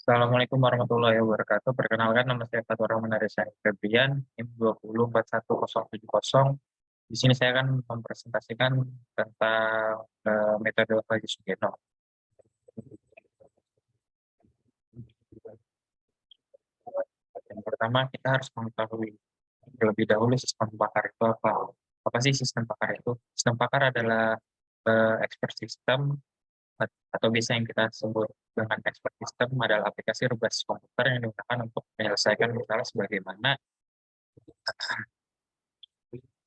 Assalamualaikum warahmatullahi wabarakatuh. Perkenalkan, nama saya Fatur Rahman Arishani Febrian, NIM 2041070. Di sini saya akan mempresentasikan tentang metode Fajri Sugeno. Yang pertama, kita harus mengetahui terlebih dahulu sistem pakar itu apa. Apa sih sistem pakar itu? Sistem pakar adalah expert system, atau biasa yang kita sebut dengan expert system adalah aplikasi berbasis komputer yang digunakan untuk menyelesaikan masalah sebagaimana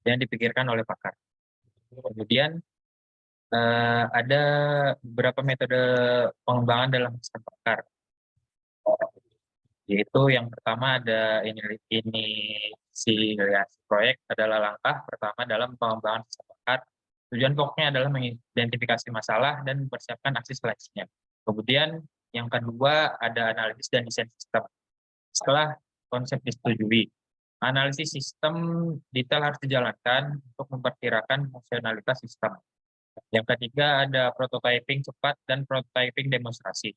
yang dipikirkan oleh pakar. Kemudian ada beberapa metode pengembangan dalam sistem pakar, yaitu yang pertama ada inisiasi proyek adalah langkah pertama dalam pengembangan sistem pakar. Tujuan pokoknya adalah mengidentifikasi masalah dan mempersiapkan aksi seleksinya. Kemudian yang kedua ada analisis dan desain sistem. Setelah konsep disetujui, analisis sistem detail harus dijalankan untuk memperkirakan fungsionalitas sistem. Yang ketiga ada prototyping cepat dan prototyping demonstrasi.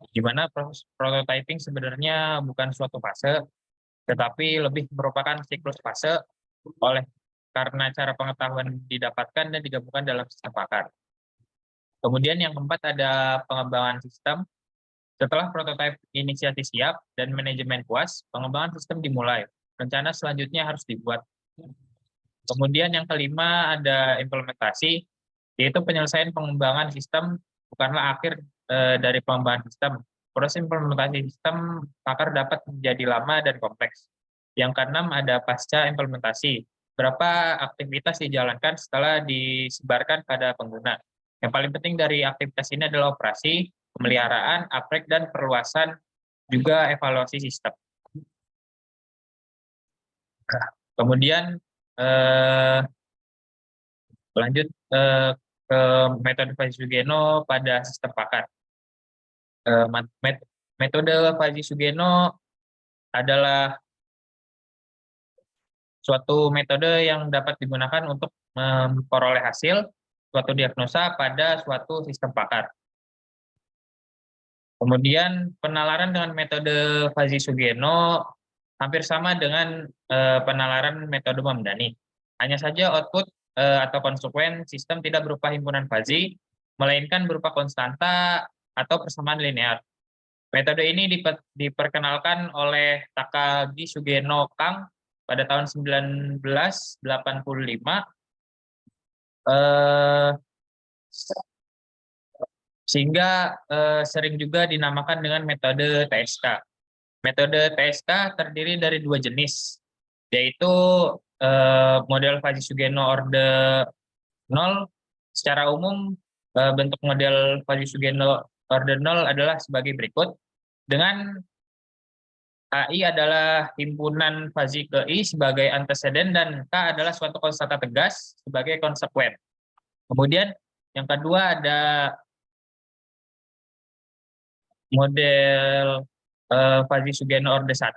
Di mana proses prototyping sebenarnya bukan suatu fase, tetapi lebih merupakan siklus fase karena cara pengetahuan didapatkan dan digabungkan dalam sistem pakar. Kemudian yang keempat ada pengembangan sistem. Setelah prototipe inisiatif siap dan manajemen puas, pengembangan sistem dimulai. Rencana selanjutnya harus dibuat. Kemudian yang kelima ada implementasi, yaitu penyelesaian pengembangan sistem bukanlah akhir dari pengembangan sistem. Proses implementasi sistem pakar dapat menjadi lama dan kompleks. Yang keenam ada pasca implementasi. Berapa aktivitas dijalankan setelah disebarkan pada pengguna. Yang paling penting dari aktivitas ini adalah operasi, pemeliharaan, upgrade, dan perluasan, juga evaluasi sistem. Kemudian lanjut ke metode Fajri Sugeno pada sistem pakar. Metode Fajri Sugeno adalah suatu metode yang dapat digunakan untuk memperoleh hasil suatu diagnosa pada suatu sistem pakar. Kemudian penalaran dengan metode Fajri Sugeno hampir sama dengan penalaran metode Mamdani. Hanya saja output atau konsekuen sistem tidak berupa himpunan Fajri, melainkan berupa konstanta atau persamaan linear. Metode ini diperkenalkan oleh Takagi Sugeno Kang pada tahun 1985, sehingga sering juga dinamakan dengan metode TSK. Metode TSK terdiri dari dua jenis, yaitu model Fajri Sugeno orde 0. Secara umum, bentuk model Fajri Sugeno orde 0 adalah sebagai berikut. Dengan AI adalah himpunan Fajri ke I sebagai anteseden dan K adalah suatu konstanta tegas sebagai konsekuen. Kemudian yang kedua ada model Fajri Sugeno orde 1.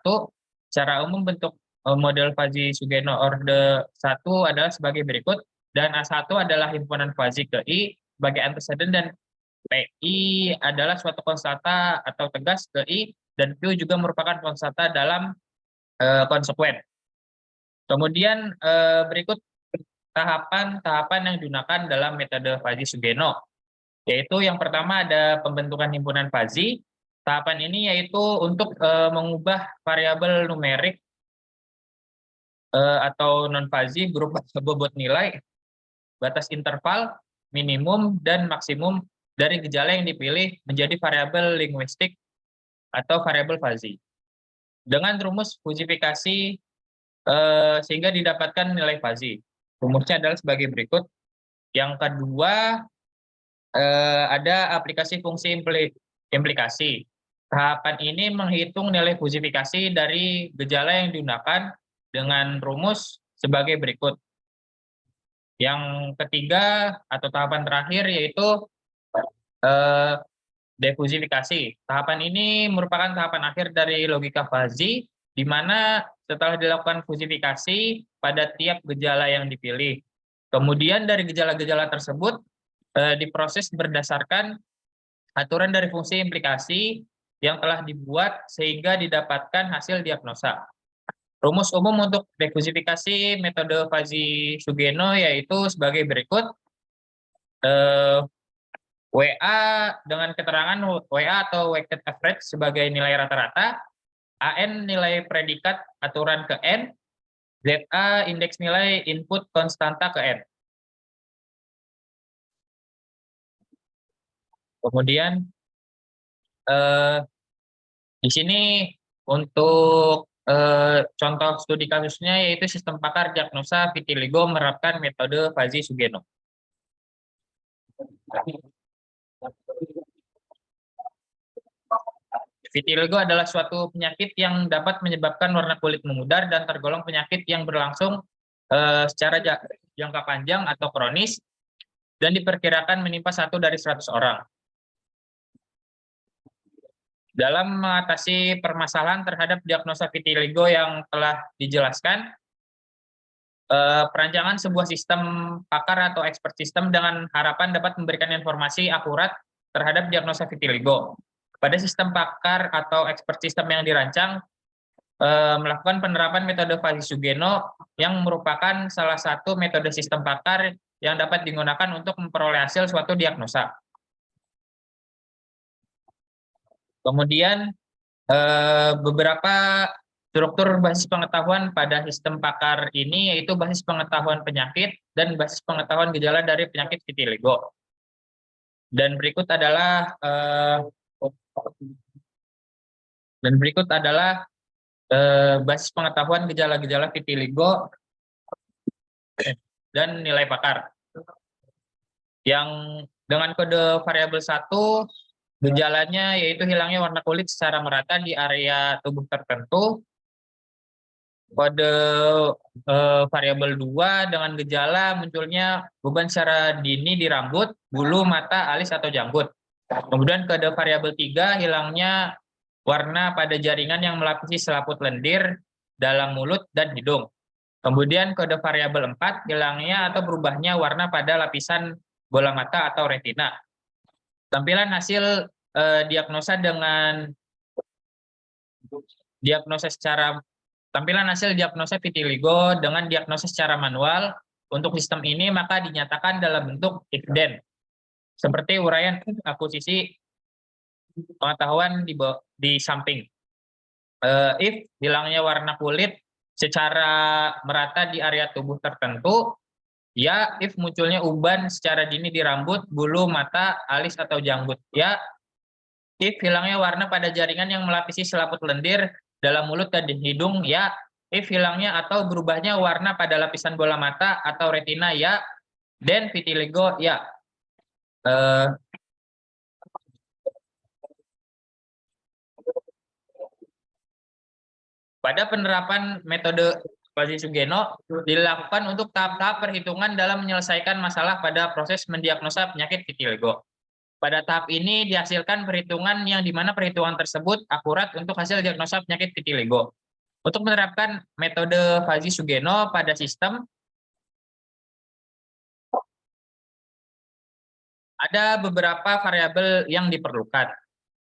Secara umum bentuk model Fajri Sugeno orde 1 adalah sebagai berikut, dan A1 adalah himpunan Fajri ke I sebagai anteseden, dan PI adalah suatu konstanta atau tegas ke I, dan Q juga merupakan konstanta dalam konsekuen. Kemudian berikut tahapan-tahapan yang digunakan dalam metode Fajri Sugeno, yaitu yang pertama ada pembentukan himpunan Fajri. Tahapan ini yaitu untuk mengubah variabel numerik atau non-Fajri berupa bobot nilai, batas interval, minimum, dan maksimum dari gejala yang dipilih menjadi variabel linguistik atau variabel Fajri. Dengan rumus fusifikasi sehingga didapatkan nilai Fajri. Rumusnya adalah sebagai berikut. Yang kedua ada aplikasi fungsi implikasi. Tahapan ini menghitung nilai fusifikasi dari gejala yang digunakan dengan rumus sebagai berikut. Yang ketiga atau tahapan terakhir yaitu defusifikasi. Tahapan ini merupakan tahapan akhir dari logika Fajri, di mana setelah dilakukan fusifikasi pada tiap gejala yang dipilih. Kemudian dari gejala-gejala tersebut diproses berdasarkan aturan dari fungsi implikasi yang telah dibuat sehingga didapatkan hasil diagnosa. Rumus umum untuk refusifikasi metode Fasi-Sugeno yaitu sebagai berikut. WA dengan keterangan WA atau weighted average sebagai nilai rata-rata, AN nilai predikat aturan ke N, ZA indeks nilai input konstanta ke N. Kemudian di sini untuk contoh studi kasusnya yaitu sistem pakar diagnosa vitiligo menerapkan metode Fasi-Sugeno. Vitiligo adalah suatu penyakit yang dapat menyebabkan warna kulit memudar dan tergolong penyakit yang berlangsung secara jangka panjang atau kronis dan diperkirakan menimpa 1 dari 100 orang. Dalam mengatasi permasalahan terhadap diagnosa vitiligo yang telah dijelaskan, perancangan sebuah sistem pakar atau expert system dengan harapan dapat memberikan informasi akurat terhadap diagnosa vitiligo. Pada sistem pakar atau expert system yang dirancang, melakukan penerapan metode Fasi-Sugeno yang merupakan salah satu metode sistem pakar yang dapat digunakan untuk memperoleh hasil suatu diagnosa. Kemudian beberapa struktur basis pengetahuan pada sistem pakar ini yaitu basis pengetahuan penyakit dan basis pengetahuan gejala dari penyakit vitiligo. Dan berikut adalah basis pengetahuan gejala-gejala vitiligo dan nilai pakar. Yang dengan kode variabel 1, gejalanya yaitu hilangnya warna kulit secara merata di area tubuh tertentu. Kode variabel 2 dengan gejala munculnya beban secara dini di rambut, bulu, mata, alis, atau janggut. Kemudian kode variabel 3 hilangnya warna pada jaringan yang melapisi selaput lendir, dalam mulut, dan hidung. Kemudian kode variabel 4 hilangnya atau berubahnya warna pada lapisan bola mata atau retina. Tampilan hasil diagnosa vitiligo dengan diagnosa secara manual untuk sistem ini maka dinyatakan dalam bentuk if-then. Seperti uraian akuisisi pengetahuan di samping. If hilangnya warna kulit secara merata di area tubuh tertentu, ya. If munculnya uban secara dini di rambut, bulu, mata, alis, atau janggut, ya. If hilangnya warna pada jaringan yang melapisi selaput lendir, dalam mulut, dan di hidung, ya. If hilangnya atau berubahnya warna pada lapisan bola mata atau retina, ya. Then vitiligo, ya. Pada penerapan metode Fasi-Sugeno dilakukan untuk tahap-tahap perhitungan dalam menyelesaikan masalah pada proses mendiagnosa penyakit vitiligo. Pada tahap ini dihasilkan perhitungan yang dimana perhitungan tersebut akurat untuk hasil diagnosa penyakit vitiligo. Untuk menerapkan metode Fasi-Sugeno pada sistem, ada beberapa variabel yang diperlukan,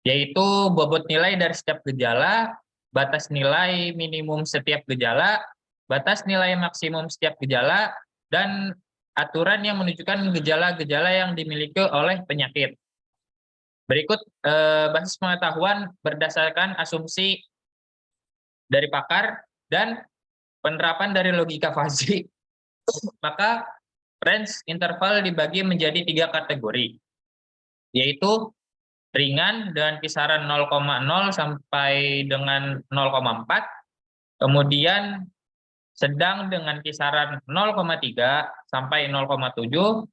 yaitu bobot nilai dari setiap gejala, batas nilai minimum setiap gejala, batas nilai maksimum setiap gejala, dan aturan yang menunjukkan gejala-gejala yang dimiliki oleh penyakit. Berikut basis pengetahuan berdasarkan asumsi dari pakar dan penerapan dari logika Fasi. Maka range interval dibagi menjadi 3 kategori, yaitu ringan dengan kisaran 0,0 sampai dengan 0,4, kemudian sedang dengan kisaran 0,3 sampai 0,7,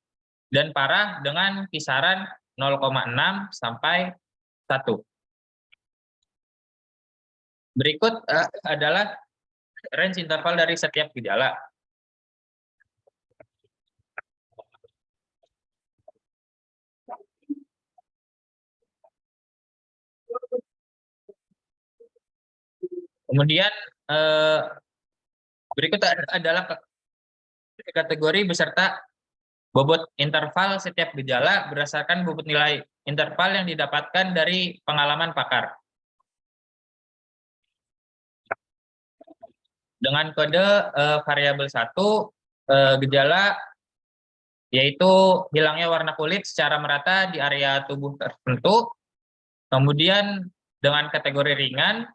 dan parah dengan kisaran 0,6 sampai 1. Berikut adalah range interval dari setiap gejala. Kemudian berikut adalah kategori beserta bobot interval setiap gejala berdasarkan bobot nilai interval yang didapatkan dari pengalaman pakar. dengan kode variabel 1 gejala yaitu hilangnya warna kulit secara merata di area tubuh tertentu. Kemudian dengan kategori ringan,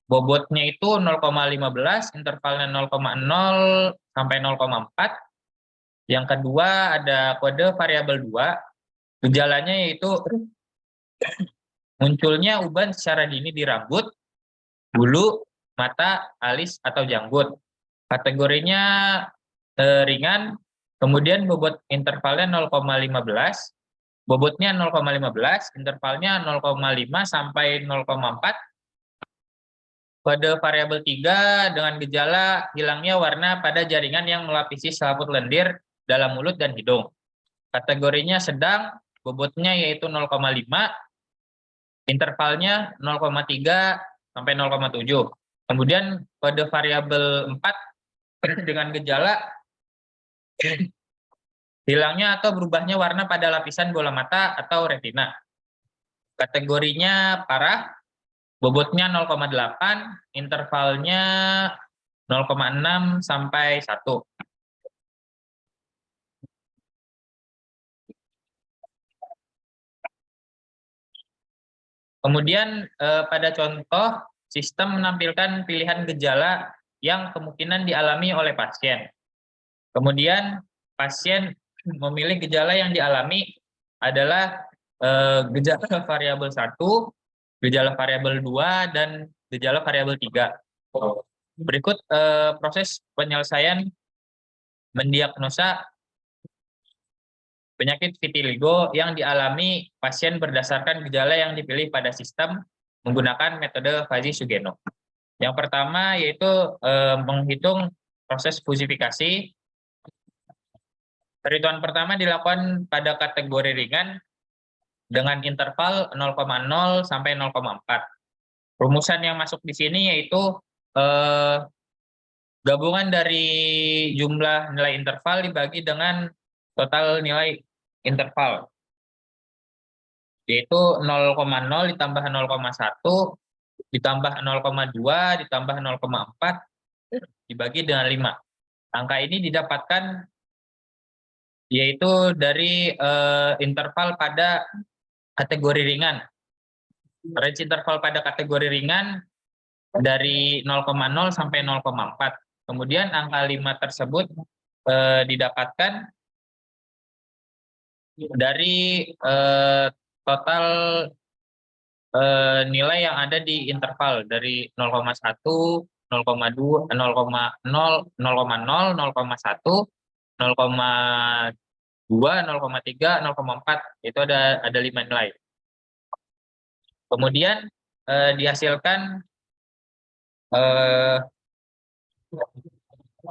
bobotnya itu 0,15, intervalnya 0,0 sampai 0,4. Yang kedua ada kode variabel 2, gejalanya yaitu munculnya uban secara dini di rambut, bulu, mata, alis, atau janggut. Kategorinya ringan, kemudian bobot intervalnya 0,15, bobotnya 0,15, intervalnya 0,5 sampai 0,4. Kode variabel 3 dengan gejala hilangnya warna pada jaringan yang melapisi selaput lendir dalam mulut dan hidung. Kategorinya sedang, bobotnya yaitu 0,5, intervalnya 0,3 sampai 0,7. Kemudian kode variabel 4 dengan gejala hilangnya atau berubahnya warna pada lapisan bola mata atau retina. Kategorinya parah, bobotnya 0,8, intervalnya 0,6 sampai 1. Kemudian pada contoh, sistem menampilkan pilihan gejala yang kemungkinan dialami oleh pasien. Kemudian pasien memilih gejala yang dialami adalah gejala variabel 1, gejala variabel 2, dan gejala variabel 3. Berikut proses penyelesaian mendiagnosa penyakit vitiligo yang dialami pasien berdasarkan gejala yang dipilih pada sistem menggunakan metode Fujii-Sugeno. Yang pertama yaitu menghitung proses fusifikasi. Perhitungan pertama dilakukan pada kategori ringan dengan interval 0,0 sampai 0,4. Rumusan yang masuk di sini yaitu gabungan dari jumlah nilai interval dibagi dengan total nilai interval, yaitu 0,0 ditambah 0,1 ditambah 0,2 ditambah 0,4 dibagi dengan 5. Angka ini didapatkan yaitu dari interval pada kategori ringan. Range interval pada kategori ringan dari 0,0 sampai 0,4. Kemudian angka 5 tersebut didapatkan dari total nilai yang ada di interval dari 0,1, 0,2, 0,0, 0,0, 0,1, 0,2, 0,3, 0,4. Itu ada 5 nilai. Kemudian dihasilkan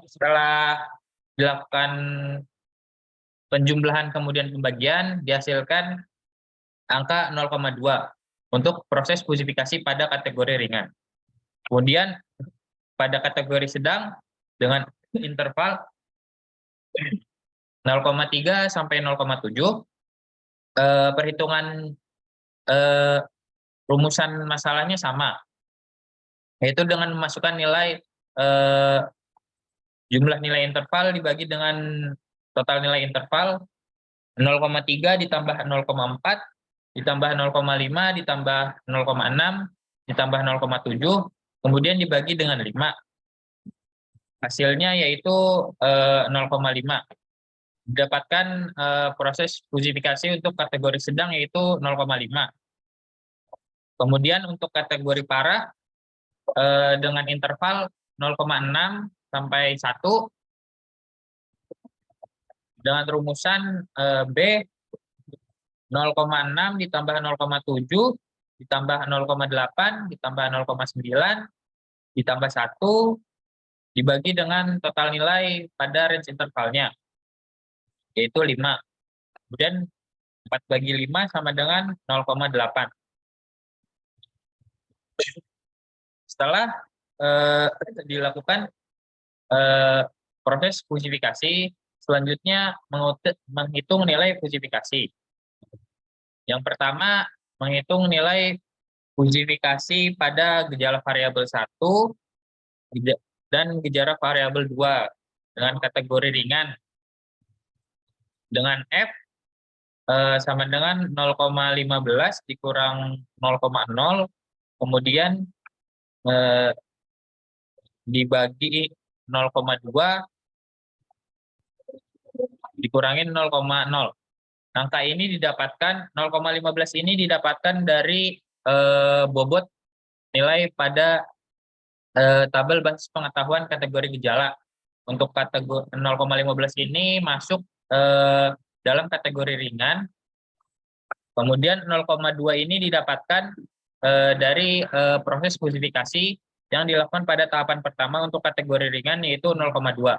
setelah dilakukan penjumlahan kemudian pembagian, dihasilkan angka 0,2 untuk proses fusifikasi pada kategori ringan. Kemudian pada kategori sedang dengan interval 0,3 sampai 0,7, perhitungan rumusan masalahnya sama, yaitu dengan memasukkan nilai jumlah nilai interval dibagi dengan total nilai interval 0,3 ditambah 0,4 ditambah 0,5 ditambah 0,6 ditambah 0,7 kemudian dibagi dengan 5. Hasilnya yaitu 0,5. Didapatkan proses fusifikasi untuk kategori sedang yaitu 0,5. Kemudian untuk kategori parah dengan interval 0,6 sampai 1 dengan rumusan B 0,6 ditambah 0,7 ditambah 0,8 ditambah 0,9 ditambah 1 dibagi dengan total nilai pada range intervalnya, yaitu 5. Kemudian 4 bagi 5 sama dengan 0,8. Setelah dilakukan proses fusifikasi, selanjutnya menghitung nilai fusifikasi. Yang pertama, menghitung nilai fusifikasi pada gejala variabel 1, dan gejala variabel 2 dengan kategori ringan dengan F sama dengan 0,15 dikurang 0,0, kemudian dibagi 0,2 dikurangin 0,0. Angka ini didapatkan 0,15 ini didapatkan dari bobot nilai pada tabel basis pengetahuan kategori gejala. Untuk kategori 0,15 ini masuk dalam kategori ringan. Kemudian 0,2 ini didapatkan dari proses fusifikasi yang dilakukan pada tahapan pertama untuk kategori ringan, yaitu 0,2.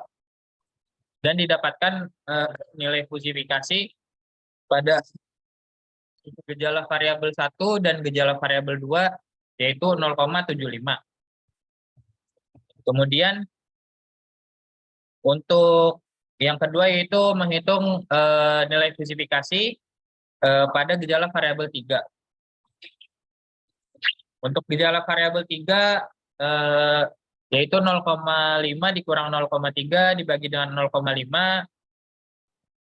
Dan didapatkan nilai fusifikasi pada gejala variabel 1 dan gejala variabel 2, yaitu 0,75. Kemudian untuk yang kedua yaitu menghitung nilai fusifikasi pada gejala variabel 3. Untuk gejala variabel 3 yaitu 0,5 dikurang 0,3 dibagi dengan 0,5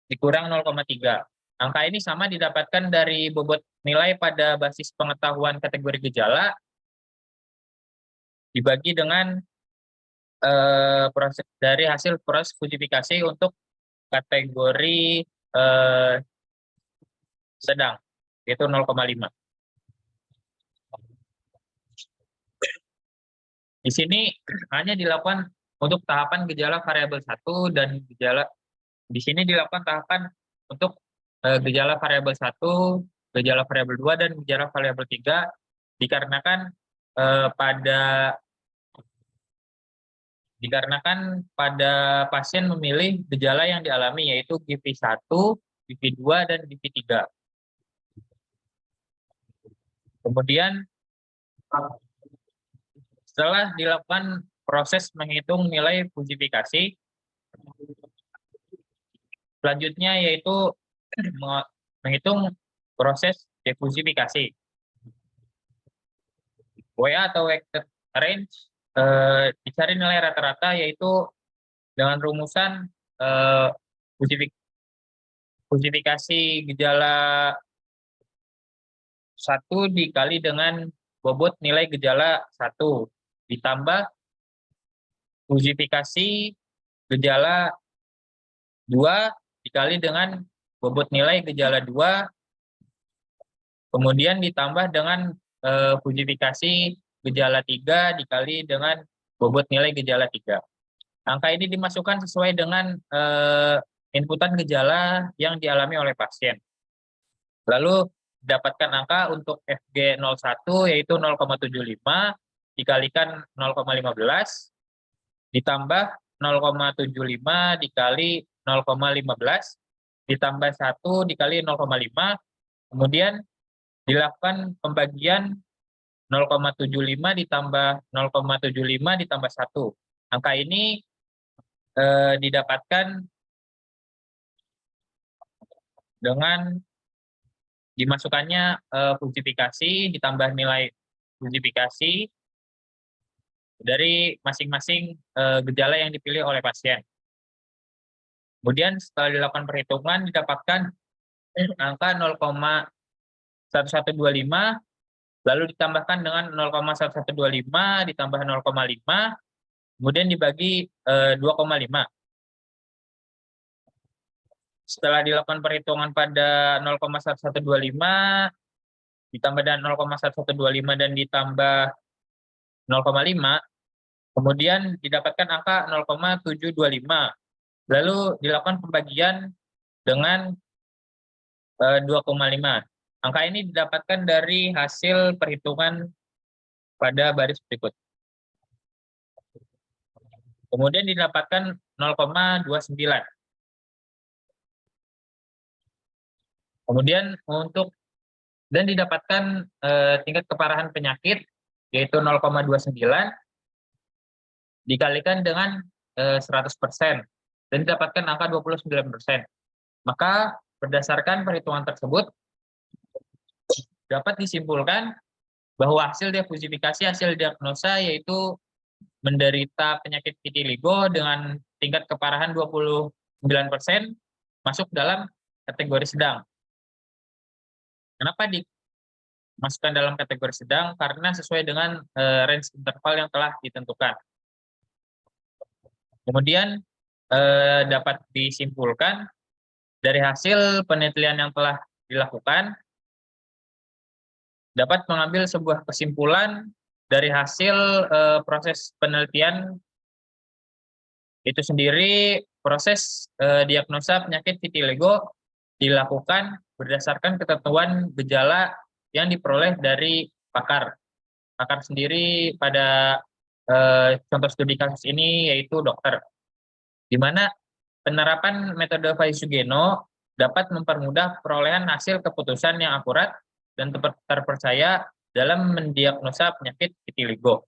dikurang 0,3. Angka ini sama didapatkan dari bobot nilai pada basis pengetahuan kategori gejala dibagi dengan proses dari hasil proses fusifikasi untuk kategori sedang, yaitu 0,5. Di sini hanya dilakukan untuk tahapan gejala variabel 1 dan gejala di sini dilakukan tahapan untuk gejala variabel 1, gejala variabel 2 dan gejala variabel 3 dikarenakan pada pasien memilih gejala yang dialami, yaitu GIPI 1, GIPI 2 dan GIPI 3. Kemudian setelah dilakukan proses menghitung nilai fusifikasi, selanjutnya yaitu menghitung proses defusifikasi. WA atau weighted range dicari nilai rata-rata, yaitu dengan rumusan fusifikasi gejala 1 dikali dengan bobot nilai gejala 1 ditambah fusifikasi gejala 2 dikali dengan bobot nilai gejala 2, kemudian ditambah dengan fusifikasi gejala 3 dikali dengan bobot nilai gejala 3. Angka ini dimasukkan sesuai dengan inputan gejala yang dialami oleh pasien. Lalu dapatkan angka untuk FG01 yaitu 0,75 dikalikan 0,15 ditambah 0,75 dikali 0,15 ditambah 1 dikali 0,5, kemudian dilakukan pembagian 0,75 ditambah 0,75 ditambah 1. Angka ini didapatkan dengan dimasukkannya fusifikasi ditambah nilai fusifikasi dari masing-masing gejala yang dipilih oleh pasien. Kemudian setelah dilakukan perhitungan didapatkan angka 0,1125, lalu ditambahkan dengan 0,1125 ditambah 0,5, kemudian dibagi 2,5. Setelah dilakukan perhitungan pada 0,1125 ditambah dengan 0,1125 dan ditambah 0,5, kemudian didapatkan angka 0,725. Lalu dilakukan pembagian dengan 2,5. Angka ini didapatkan dari hasil perhitungan pada baris berikut. Kemudian didapatkan 0,29. Kemudian dan didapatkan tingkat keparahan penyakit yaitu 0,29 dikalikan dengan 100% dan didapatkan angka 29%. Maka berdasarkan perhitungan tersebut dapat disimpulkan bahwa hasil defusifikasi hasil diagnosa yaitu menderita penyakit vitiligo dengan tingkat keparahan 29% masuk dalam kategori sedang. Kenapa dimasukkan dalam kategori sedang? Karena sesuai dengan range interval yang telah ditentukan. Kemudian dapat disimpulkan dari hasil penelitian yang telah dilakukan, dapat mengambil sebuah kesimpulan dari hasil proses penelitian itu sendiri. Proses diagnosa penyakit vitiligo dilakukan berdasarkan ketentuan gejala yang diperoleh dari pakar. Pakar sendiri pada contoh studi kasus ini yaitu dokter, di mana penerapan metode Fayez-Sugeno dapat mempermudah perolehan hasil keputusan yang akurat dan terpercaya dalam mendiagnosa penyakit vitiligo.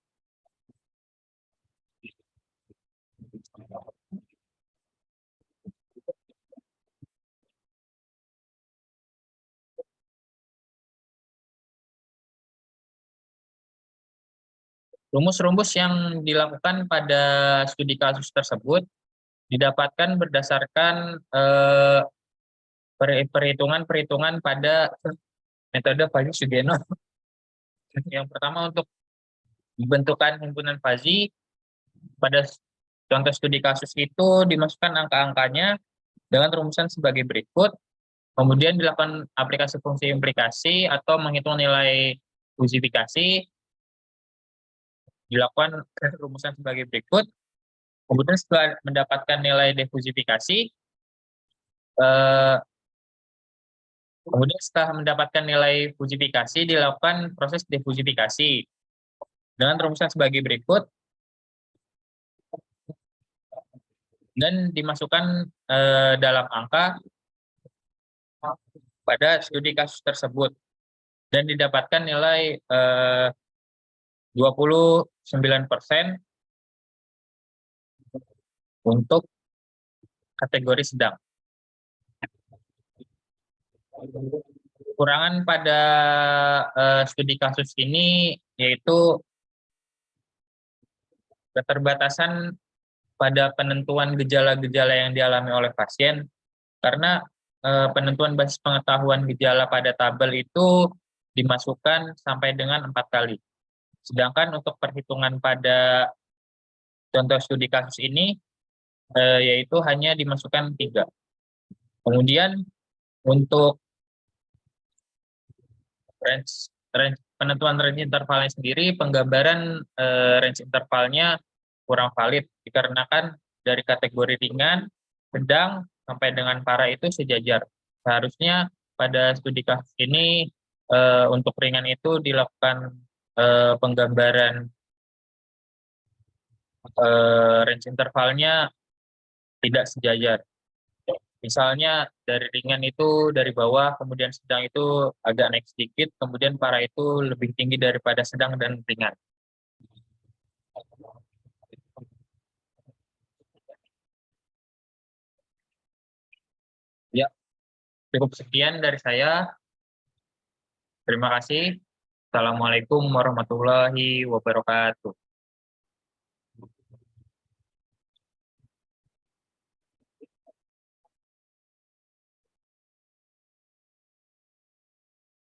Rumus-rumus yang dilakukan pada studi kasus tersebut didapatkan berdasarkan perhitungan-perhitungan pada metode Fayez-Sugeno. Yang pertama, untuk pembentukan himpunan Fuzzy, pada contoh studi kasus itu dimasukkan angka-angkanya dengan rumusan sebagai berikut. Kemudian dilakukan aplikasi fungsi implikasi atau menghitung nilai fusifikasi, dilakukan rumusan sebagai berikut. Kemudian setelah mendapatkan nilai defusifikasi, kemudian setelah mendapatkan nilai fusifikasi, dilakukan proses defusifikasi dengan rumusan sebagai berikut, dan dimasukkan dalam angka pada studi kasus tersebut, dan didapatkan nilai 29% untuk kategori sedang. Kekurangan pada studi kasus ini yaitu keterbatasan pada penentuan gejala-gejala yang dialami oleh pasien, karena penentuan basis pengetahuan gejala pada tabel itu dimasukkan sampai dengan 4 kali. Sedangkan untuk perhitungan pada contoh studi kasus ini yaitu hanya dimasukkan 3. Kemudian untuk penentuan range intervalnya sendiri, penggambaran range intervalnya kurang valid dikarenakan dari kategori ringan, sedang, sampai dengan parah itu sejajar. Seharusnya pada studi kasus ini untuk ringan itu dilakukan penggambaran range intervalnya tidak sejajar. Misalnya dari ringan itu dari bawah, kemudian sedang itu agak naik sedikit, kemudian parah itu lebih tinggi daripada sedang dan ringan. Ya, cukup sekian dari saya. Terima kasih. Assalamualaikum warahmatullahi wabarakatuh.